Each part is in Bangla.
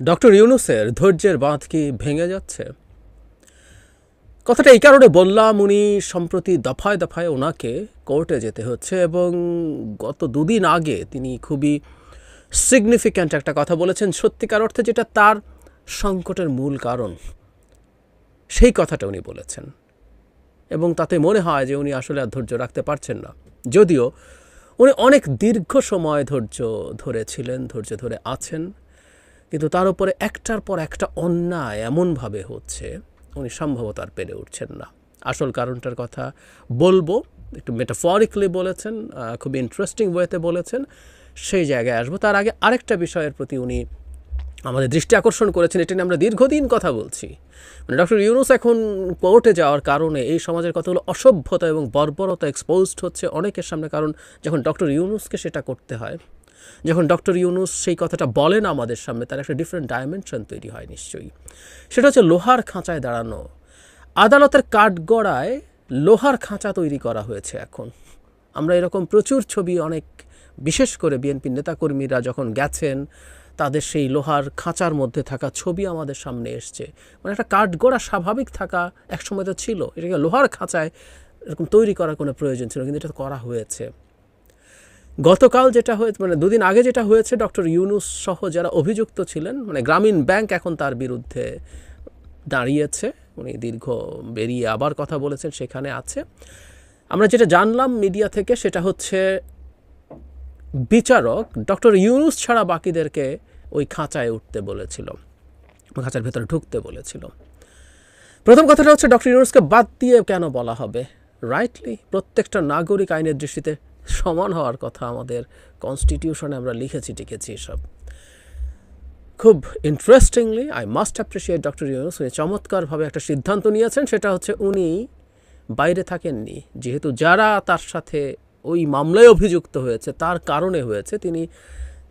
ডক্টর ইউনূসের ধৈর্যের বাঁধ কি ভেঙে যাচ্ছে? কথাটা এই কারণে বললাম, উনি সম্প্রতি দফায় দফায় ওনাকে কোর্টে যেতে হচ্ছে এবং গত দুদিন আগে তিনি খুবই সিগনিফিক্যান্ট একটা কথা বলেছেন, সত্যিকার অর্থে যেটা তার সংকটের মূল কারণ, সেই কথাটা উনি বলেছেন। এবং তাতে মনে হয় যে উনি আসলে আর ধৈর্য রাখতে পারছেন না, যদিও উনি অনেক দীর্ঘ সময় ধৈর্য ধরেছিলেন, ধৈর্য ধরে আছেন, কিন্তু তার উপরে একটার পর একটা অন্যায় এমনভাবে হচ্ছে উনি সম্ভবত আর পেরে উঠছেন না। আসল কারণটার কথা বলবো, একটু মেটাফরিক্যালি বলেছেন, খুব ইন্টারেস্টিং ওয়েতে বলেছেন, সেই জায়গায় আসবো। তার আগে আরেকটা বিষয়ের প্রতি উনি আমাদের দৃষ্টি আকর্ষণ করেছেন, এটা নিয়ে আমরা দীর্ঘদিন কথা বলছি। মানে ডক্টর ইউনূস এখন কোর্টে যাওয়ার কারণে এই সমাজের কতগুলো অসভ্যতা এবং বর্বরতা এক্সপোজড হচ্ছে অনেকের সামনে। কারণ যখন ডক্টর ইউনূসকে সেটা করতে হয়, যখন ডক্টর ইউনূস সেই কথাটা বলেন আমাদের সামনে, তার একটা ডিফারেন্ট ডাইমেনশন তৈরি হয় নিশ্চয়ই। সেটা হচ্ছে লোহার খাঁচায় দাঁড়ানো। আদালতের কাঠগড়ায় লোহার খাঁচা তৈরি করা হয়েছে এখন। আমরা এরকম প্রচুর ছবি, অনেক বিশেষ করে বিএনপির নেতাকর্মীরা যখন গেছেন, তাদের সেই লোহার খাঁচার মধ্যে থাকা ছবি আমাদের সামনে এসছে। মানে একটা কাঠগড়া স্বাভাবিক থাকা একসময় তো ছিল, এটাকে লোহার খাঁচায় এরকম তৈরি করার কোনো প্রয়োজন ছিল, কিন্তু এটা করা হয়েছে। গতকাল যেটা হয়েছে, মানে দুদিন আগে যেটা হয়েছে, ডক্টর ইউনূস সহ যারা অভিযুক্ত ছিলেন, মানে গ্রামীণ ব্যাংক এখন তার বিরুদ্ধে দাঁড়িয়েছে, উনি দীর্ঘ বেরিয়ে আবার কথা বলেছেন, সেখানে আছে। আমরা যেটা জানলাম মিডিয়া থেকে, সেটা হচ্ছে বিচারক ডক্টর ইউনূস ছাড়া বাকিদেরকে ওই খাঁচায় উঠতে বলেছিল, খাঁচার ভেতরে ঢুকতে বলেছিল। প্রথম কথাটা হচ্ছে ডক্টর ইউনূসকে বাদ দিয়ে কেন বলা হবে? রাইটলি প্রত্যেকটা নাগরিক আইনের দৃষ্টিতে সমান হওয়ার কথা, আমাদের কনস্টিটিউশনে আমরা লিখেছি টিকেছি এসব। খুব interestingly I must appreciate doctor Yunus, উনি চমৎকারভাবে একটা সিদ্ধান্ত নিয়েছেন। সেটা হচ্ছে উনি বাইরে থাকেননি, যেহেতু যারা তার সাথে ওই মামলায় অভিযুক্ত হয়েছে তার কারণে হয়েছে, তিনি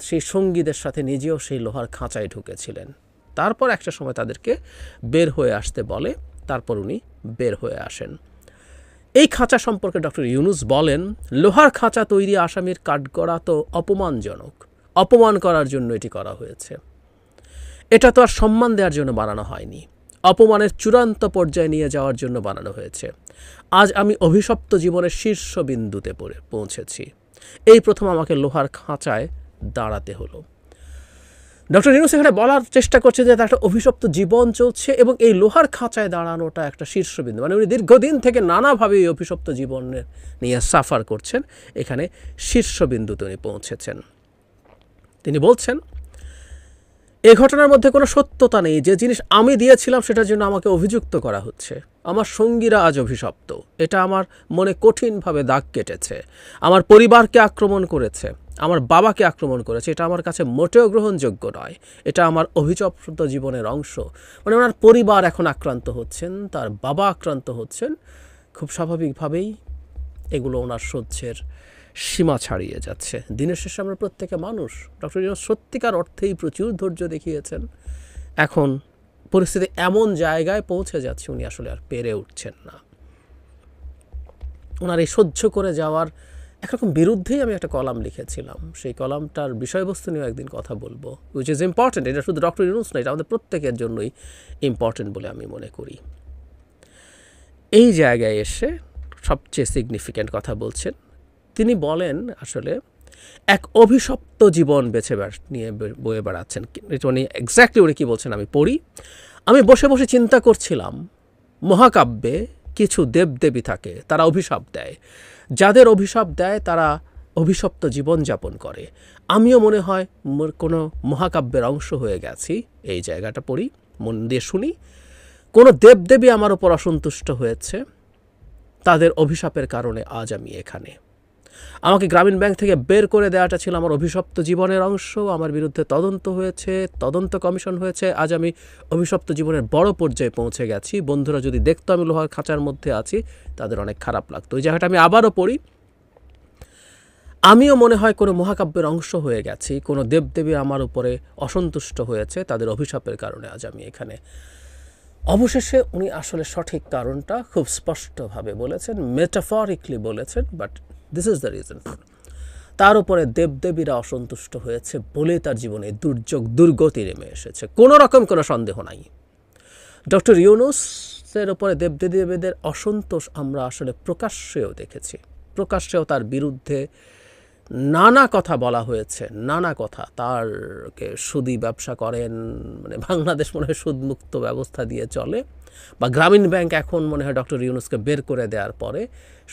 সেই সঙ্গীদের সাথে নিজেও সেই লোহার খাঁচায় ঢুকেছিলেন। তারপর একটা সময় তাদেরকে বের হয়ে আসতে বলে, তারপর উনি বের হয়ে আসেন। এই খাঁচা সম্পর্কে ডক্টর ইউনূস বলেন, লোহার খাঁচা তৈরি আসামির কাঠগড়া তো অপমানজনক, অপমান করার জন্য এটি করা হয়েছে। এটা তো আর সম্মান দেওয়ার জন্য বানানো হয়নি, অপমানের চূড়ান্ত পর্যায়ে নিয়ে যাওয়ার জন্য বানানো হয়েছে। আজ আমি অভিশপ্ত জীবনের শীর্ষবিন্দুতে পৌঁছেছি, এই প্রথম আমাকে লোহার খাঁচায় দাঁড়াতে হলো। ডক্টর ইউনূস এখানে বলার চেষ্টা করছে যে তার একটা অভিশপ্ত জীবন চলছে এবং এই লোহার খাঁচায় দাঁড়ানোটা একটা শীর্ষবিন্দু। মানে উনি দীর্ঘদিন থেকে নানাভাবে এই অভিশপ্ত জীবনের নিয়ে সাফার করছেন, এখানে শীর্ষবিন্দুতে উনি পৌঁছেছেন। তিনি বলছেন, এ ঘটনার মধ্যে কোনো সত্যতা নেই, যে জিনিস আমি দিয়েছিলাম সেটার জন্য আমাকে অভিযুক্ত করা হচ্ছে। আমার সঙ্গীরা আজ অভিশপ্ত, এটা আমার মনে কঠিনভাবে দাগ কেটেছে। আমার পরিবারকে আক্রমণ করেছে, আমার বাবাকে আক্রমণ করেছে, এটা আমার কাছে মোটেও গ্রহণযোগ্য নয়, এটা আমার অভিশপ্ত জীবনের অংশ। মানে ওনার পরিবার এখন আক্রান্ত হচ্ছেন, তার বাবা আক্রান্ত হচ্ছেন, খুব স্বাভাবিকভাবেই এগুলো ওনার সহ্যের সীমা ছাড়িয়ে যাচ্ছে। দিনের শেষে আমরা প্রত্যেকে মানুষ। ডক্টর ইউনূস সত্যিকার অর্থেই প্রচুর ধৈর্য দেখিয়েছেন, এখন পরিস্থিতি এমন জায়গায় পৌঁছে যাচ্ছে উনি আসলে আর পেরে উঠছেন না। ওনার এই সহ্য করে যাওয়ার একরকম বিরুদ্ধেই আমি একটা কলাম লিখেছিলাম, সেই কলামটার বিষয়বস্তু নিয়েও একদিন কথা বলবো, উইচ ইজ ইম্পর্টেন্ট। এটা শুধু ডক্টর ইউনূস না, এটা আমাদের প্রত্যেকের জন্যই ইম্পর্টেন্ট বলে আমি মনে করি। এই জায়গায় এসে সবচেয়ে সিগনিফিক্যান্ট কথা বলছেন, তিনি বলেন আসলে এক অভিশপ্ত জীবন নিয়ে বয়ে বেড়াচ্ছেন। উনি এক্স্যাক্টলি উনি কী বলছেন আমি পড়ি, আমি বসে বসে চিন্তা করছিলাম, মহাকাব্যে কিছু দেবদেবী থাকে, তারা অভিশাপ দেয়, যাদের অভিশাপ দেয় তারা অভিশপ্ত জীবনযাপন করে। আমিও মনে হয় কোনো মহাকাব্যের অংশ হয়ে গেছি। এই জায়গাটা পড়ি, মন দিয়ে শুনি। কোনো দেবদেবী আমার ওপর অসন্তুষ্ট হয়েছে, তাদের অভিশাপের কারণে আজ আমি এখানে। আমাকে গ্রামীণ ব্যাংক থেকে বের করে দেওয়াটা ছিল আমার অভিশপ্ত জীবনের অংশ, আমার বিরুদ্ধে তদন্ত হয়েছে, তদন্ত কমিশন হয়েছে, আজ আমি অভিশপ্ত জীবনের বড় পর্যায়ে পৌঁছে গেছি। বন্ধুরা যদি দেখতো আমি লোহার খাঁচার মধ্যে আছি, তাদের অনেক খারাপ লাগতো। ওই জায়গাটা আমি আবারও পড়ি, আমিও মনে হয় কোনো মহাকাব্যের অংশ হয়ে গেছি, কোনো দেবদেবী আমার উপরে অসন্তুষ্ট হয়েছে, তাদের অভিশাপের কারণে আজ আমি এখানে। অবশেষে উনি আসলে সঠিক কারণটা খুব স্পষ্টভাবে বলেছেন, মেটাফরিক্যালি বলেছেন, but this is the reason. তার উপরে দেবদেবীরা অসন্তুষ্ট হয়েছে বলে তার জীবনে দুর্যোগ দুর্গতি নেমে এসেছে, কোনো রকম কোনো সন্দেহ নাই। ডক্টর ইউনূসের উপরে দেবদেবীদের অসন্তোষ আমরা আসলে প্রকাশ্যেও দেখেছি, প্রকাশ্যেও তার বিরুদ্ধে নানা কথা বলা হয়েছে, নানা কথা। তারকে সুদি ব্যবসা করেন, মানে বাংলাদেশ মনে হয় সুদমুক্ত ব্যবস্থা দিয়ে চলে, বা গ্রামীণ ব্যাংক এখন মনে হয় ডক্টর ইউনূসকে বের করে দেওয়ার পরে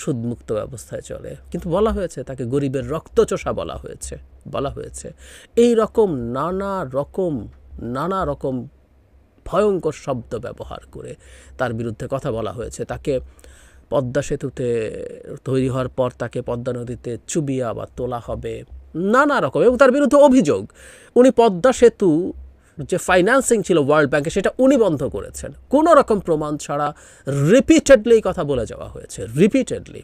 সুদমুক্ত ব্যবস্থায় চলে। কিন্তু বলা হয়েছে তাকে গরিবের রক্তচোষা বলা হয়েছে এই রকম নানা রকম ভয়ঙ্কর শব্দ ব্যবহার করে তার বিরুদ্ধে কথা বলা হয়েছে। তাকে পদ্মা সেতুতে তৈরি হওয়ার পর তাকে পদ্মা নদীতে চুবিয়ে আবার তোলা হবে, নানা রকম। এবং তার বিরুদ্ধে অভিযোগ উনি পদ্মা সেতু যে ফাইন্যান্সিং ছিল ওয়ার্ল্ড ব্যাংকে সেটা উনি বন্ধ করেছেন, কোনো রকম প্রমাণ ছাড়া রিপিটেডলি কথা বলে যাওয়া হয়েছে, রিপিটেডলি।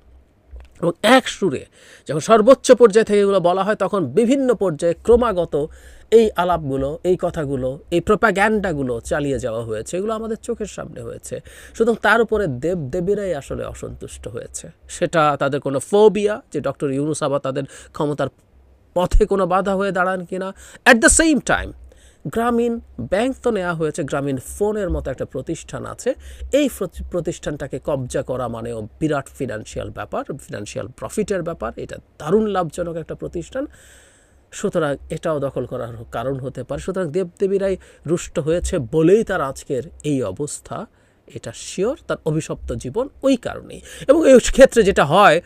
এবং এক সুরে যখন সর্বোচ্চ পর্যায়ে থেকে এগুলো বলা হয়, তখন বিভিন্ন পর্যায়ে ক্রমাগত এই আলাপগুলো, এই কথাগুলো, এই প্রোপাগ্যান্ডাগুলো চালিয়ে যাওয়া হয়েছে। এগুলো আমাদের চোখের সামনে হয়েছে। সুতরাং তার উপরে দেবদেবীরাই আসলে অসন্তুষ্ট হয়েছে। সেটা তাদের কোনো ফোবিয়া যে ডক্টর ইউনূস আবার তাদের ক্ষমতার পথে কোনো বাধা হয়ে দাঁড়ান কিনা। অ্যাট দ্য সেম টাইম গ্রামীণ ব্যাংক তো নেওয়া হয়েছে, গ্রামীণ ফোনের মতো একটা প্রতিষ্ঠান আছে, এই প্রতিষ্ঠানটাকে কবজা করা মানেও বিরাট ফিনান্সিয়াল ব্যাপার, ফিনান্সিয়াল প্রফিটের ব্যাপার। এটা দারুণ লাভজনক একটা প্রতিষ্ঠান, সুতরাং এটাও দখল করার কারণ হতে পারে। সুতরাং দেবদেবীরাই রুষ্ট হয়েছে বলেই তার আজকের এই অবস্থা, এটা শিওর। তার অভিশপ্ত জীবন ওই কারণেই। এবং এই ক্ষেত্রে যেটা হয়,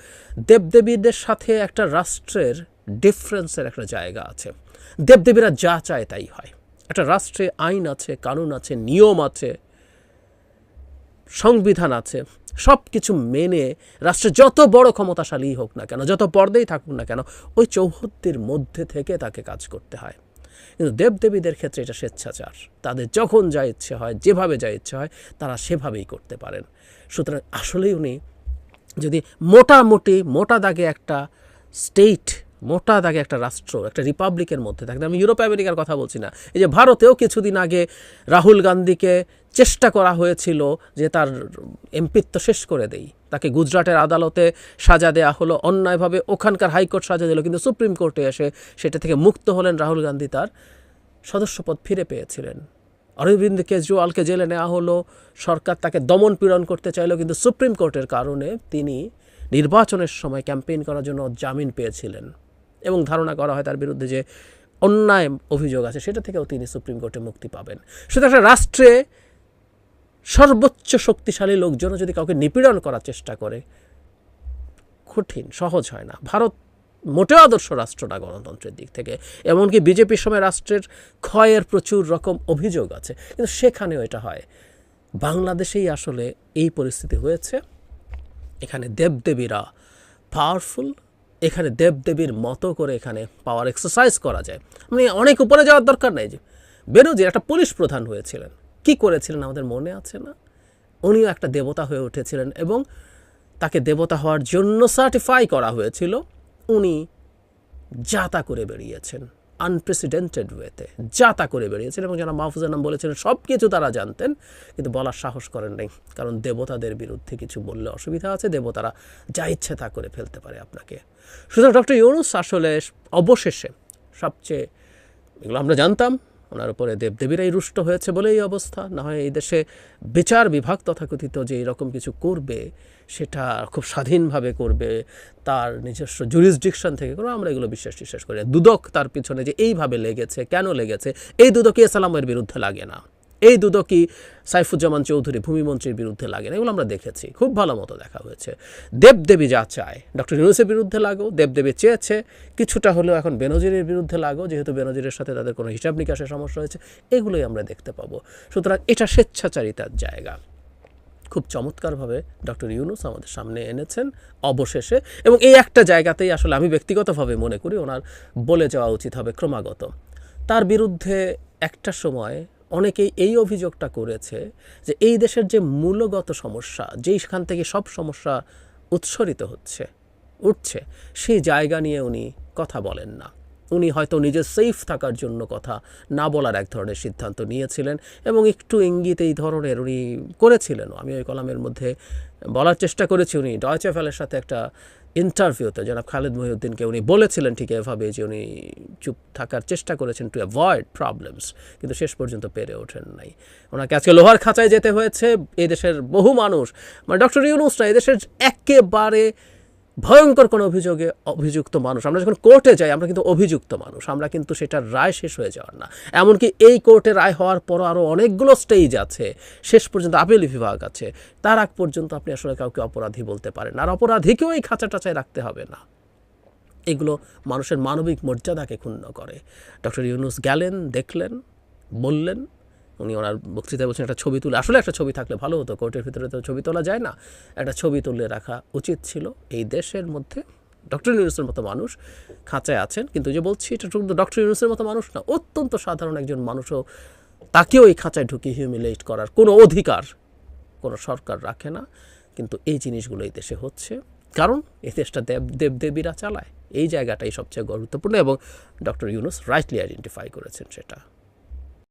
দেবদেবীদের সাথে একটা রাষ্ট্রের ডিফারেন্সের একটা জায়গা আছে। দেবদেবীরা যা চায় তাই হয়। একটা রাষ্ট্রে আইন আছে, কানুন আছে, নিয়ম আছে, সংবিধান আছে, সব কিছু মেনে রাষ্ট্রে যত বড় ক্ষমতাশালী হোক না কেন, যত পর্দাই থাকুক না কেন, ওই চৌহদ্দির মধ্যে থেকে তাকে কাজ করতে হয়। কিন্তু দেবদেবীদের ক্ষেত্রে এটা স্বেচ্ছাচার। তাদের যখন যা ইচ্ছে হয়, যেভাবে যা ইচ্ছে হয়, তারা সেভাবেই করতে পারেন। সুতরাং আসলেই উনি যদি মোটা দাগে একটা স্টেট, মোটা দাগে একটা রাষ্ট্র, একটা রিপাবলিকের মধ্যে থাকতেন, আমি ইউরোপ আমেরিকার কথা বলছি না, এই যে ভারতেও কিছুদিন আগে রাহুল গান্ধীকে চেষ্টা করা হয়েছিল যে তার এমপিত্ব শেষ করে দেই, তাকে গুজরাটের আদালতে সাজা দেওয়া হলো অন্যায়ভাবে, ওখানকার হাইকোর্ট সাজা দিল, কিন্তু সুপ্রিম কোর্টে এসে সেটা থেকে মুক্ত হলেন রাহুল গান্ধী, তার সদস্যপদ ফিরে পেয়েছিলেন। অরবিন্দ কেজরিওয়ালকে জেলে নেওয়া হলো, সরকার তাকে দমন পীড়ন করতে চাইল, কিন্তু সুপ্রিম কোর্টের কারণে তিনি নির্বাচনের সময় ক্যাম্পেইন করার জন্য জামিন পেয়েছিলেন এবং ধারণা করা হয় তার বিরুদ্ধে যে অন্যায় অভিযোগ আছে সেটা থেকেও তিনি সুপ্রিম কোর্টে মুক্তি পাবেন। সুতরাং একটা রাষ্ট্রে সর্বোচ্চ শক্তিশালী লোকজন যদি কাউকে নিপীড়ন করার চেষ্টা করে, কঠিন, সহজ হয় না। ভারত মোটেও আদর্শ রাষ্ট্র না গণতন্ত্রের দিক থেকে, এমনকি বিজেপির সময় রাষ্ট্রের ক্ষয়ের প্রচুর রকম অভিযোগ আছে, কিন্তু সেখানেও এটা হয়। বাংলাদেশেই আসলে এই পরিস্থিতি হয়েছে। এখানে দেবদেবীরা পাওয়ারফুল, এখানে দেবদেবীর মতো করে এখানে পাওয়ার এক্সারসাইজ করা যায়। মানে অনেক উপরে যাওয়ার দরকার নেই। যে বেনজির একটা পুলিশ প্রধান হয়েছিলেন, কি করেছিলেন আমাদের মনে আছে না? উনিও একটা দেবতা হয়ে উঠেছিলেন এবং তাকে দেবতা হওয়ার জন্য সার্টিফাই করা হয়েছিল। উনি যাতা করে বেরিয়েছেন, আনপ্রেসিডেন্টেড ওয়েতে যাতা করে বেরিয়েছেন। এবং যারা মাহফুজা নাম বলেছিলেন সব কিছু তারা জানতেন, কিন্তু বলার সাহস করেন নাই, কারণ দেবতাদের বিরুদ্ধে কিছু বললে অসুবিধা আছে, দেবতারা যা ইচ্ছে তা করে ফেলতে পারে আপনাকে। সুতরাং ডক্টর ইউনূস আসলে অবশেষে সবচেয়ে, এগুলো আমরা জানতাম, ওনার উপরে দেবদেবীরাই রুষ্ট হয়েছে বলে এই অবস্থা। না হয় এই দেশে বিচার বিভাগ তথাকথিত যে এরকম কিছু করবে সেটা খুব স্বাধীনভাবে করবে, তার নিজস্ব জুরিসডিকশন থেকে করবে, আমরা এগুলো বিশ্বাস করি। দুদক তার পিছনে যে এইভাবে লেগেছে, কেন লেগেছে? এই দুদকই এসালামের বিরুদ্ধে লাগে না, এই দুদকই সাইফুজ্জামান চৌধুরী ভূমিমন্ত্রীর বিরুদ্ধে লাগে না, এগুলো আমরা দেখেছি, খুব ভালো মতো দেখা হয়েছে। দেবদেবী যা চায় ডক্টর ইউনূসের বিরুদ্ধে লাগো, দেবদেবী চেয়েছে কিছুটা হলেও এখন বেনজিরের বিরুদ্ধে লাগো, যেহেতু বেনজিরের সাথে তাদের কোনো হিসাব নিকাশের সমস্যা হয়েছে, এগুলোই আমরা দেখতে পাবো। সুতরাং এটা স্বেচ্ছাচারিতার জায়গা খুব চমৎকারভাবে ডক্টর ইউনূস আমাদের সামনে এনেছেন অবশেষে। এবং এই একটা জায়গাতেই আসলে আমি ব্যক্তিগতভাবে মনে করি ওনার বলে যাওয়া উচিত হবে ক্রমাগত। তার বিরুদ্ধে একটা সময় অনেকেই এই অভিযোগটা করেছে যে এই দেশের যে মূলগত সমস্যা, যেইখান থেকে সব সমস্যা উৎসরিত উঠছে, সেই জায়গা নিয়ে উনি কথা বলেন না, উনি হয়তো নিজের সেফ থাকার জন্য কথা না বলার এক ধরনের সিদ্ধান্ত নিয়েছিলেন এবং একটু ইঙ্গিত এই ধরনের উনি করেছিলেনও। আমি ওই কলামের মধ্যে বলার চেষ্টা করেছি, উনি ডয়চে ভেলের সাথে একটা ইন্টারভিউতে জনাব খালেদ মহিউদ্দিনকে উনি বলেছিলেন ঠিক এভাবে যে উনি চুপ থাকার চেষ্টা করেছেন টু অ্যাভয়েড প্রবলেমস, কিন্তু শেষ পর্যন্ত পেরে ওঠেন নাই। ওনাকে আজকে লোহার খাঁচায় যেতে হয়েছে। এদেশের বহু মানুষ, মানে ডক্টর ইউনূস না, এদেশের একেবারে ভয়ঙ্কর কোনো অভিযোগে অভিযুক্ত মানুষ। আমরা যখন কোর্টে যাই আমরা কিন্তু অভিযুক্ত মানুষ, আমরা কিন্তু সেটার রায় শেষ হয়ে যাওয়ার না। এমনকি এই কোর্টে রায় হওয়ার পরও আরও অনেকগুলো স্টেজ আছে, শেষ পর্যন্ত আপিল বিভাগ আছে, তার আগ পর্যন্ত আপনি আসলে কাউকে অপরাধী বলতে পারেন। আর অপরাধীকেও এই খাঁচা টাচায় রাখতে হবে না। এগুলো মানুষের মানবিক মর্যাদাকে ক্ষুণ্ণ করে। ডক্টর ইউনূস গেলেন, দেখলেন, বললেন। উনি ওনার বক্তৃতায় বলছেন একটা ছবি তুলে, আসলে একটা ছবি থাকলে ভালো হতো, কোর্টের ভিতরে তো ছবি তোলা যায় না, একটা ছবি তুলে রাখা উচিত ছিল। এই দেশের মধ্যে ডক্টর ইউনূসের মতো মানুষ খাঁচায় আছেন, কিন্তু যে বলছি এটা শুধু ডক্টর ইউনূসের মতো মানুষ না, অত্যন্ত সাধারণ একজন মানুষও, তাকেও এই খাঁচায় ঢুকিয়ে হিউমিলেট করার কোনো অধিকার কোনো সরকার রাখে না। কিন্তু এই জিনিসগুলো এই দেশে হচ্ছে, কারণ এই দেশটা দেবদেবীরা চালায়। এই জায়গাটাই সবচেয়ে গুরুত্বপূর্ণ এবং ডক্টর ইউনূস রাইটলি আইডেন্টিফাই করেছেন সেটা।